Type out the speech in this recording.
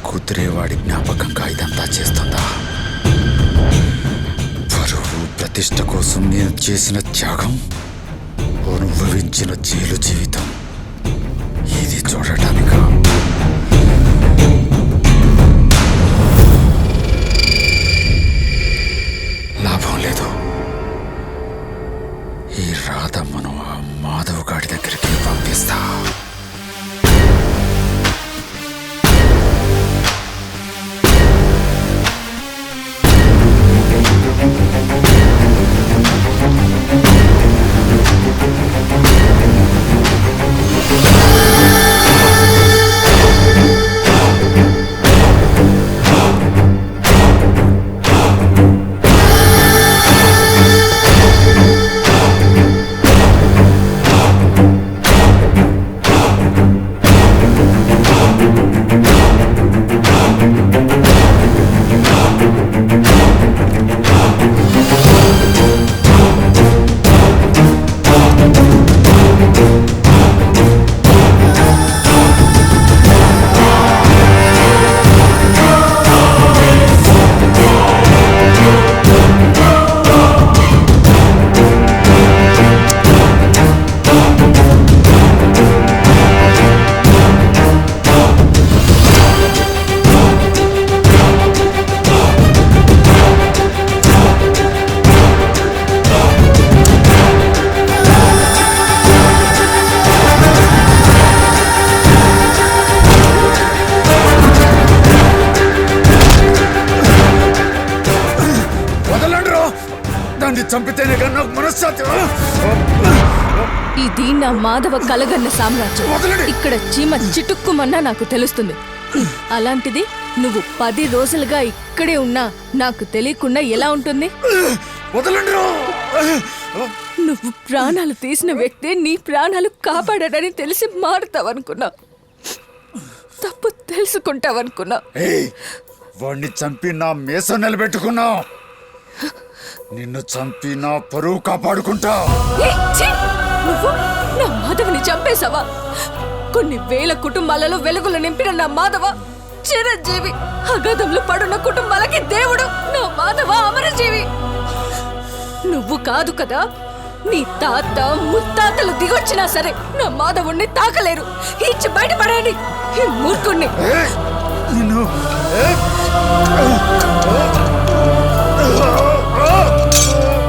కూతురే వాడి జ్ఞాపకంగా ఇదంతా చేస్తుందా? పరువు ప్రతిష్ట కోసం నేను చేసిన త్యాగం, అనుభవించిన జైలు జీవితం ఇది చూడటానికా? లాభం లేదు. ఈ రాధమ్మను ఆ మాధవ్ గాడి దగ్గరికి పంపిస్తా. చంపితేనే కన్నా మనశ్శాంతి. ఇది నా మాధవ కలగన్న సామ్రాజ్యం. ఇక్కడ చీమ చిటుక్కుమన్నా నాకు తెలుస్తుంది. అలాంటిది నువ్వు 10 రోజులుగా ఇక్కడే ఉన్నా నాకు తెలియకుండా ఎలా ఉంటుంది? నువ్వు ప్రాణాలు తీసిన వ్యక్తి నీ ప్రాణాలు కాపాడాడని తెలిసి మారుతావనుకున్నా. తప్పు తెలుసుకుంటావనుకున్నా. వాణ్ణి చంపి నా మీసం నిలబెట్టుకున్నా. నిన్ను చంపి నా పరువు కాపాడుకుంటా. నువ్వు నా మాధవని చంపేశావా? కొన్ని వేల కుటుంబాలలో వెలుగులు నింపిన నా మాధవ చిరంజీవి. అగాధంలో పడున్న కుటుంబాలకి దేవుడు. నా మాధవ అమరజీవి. నువ్వు కాదు కదా, నీ తాత ముత్తాతలు దిగొచ్చినా సరే నా మాధవుణ్ణి తాకలేరు. ఇచ్చి బయటపడండి ఈ మూర్ఖుణ్ణి. నిన్ను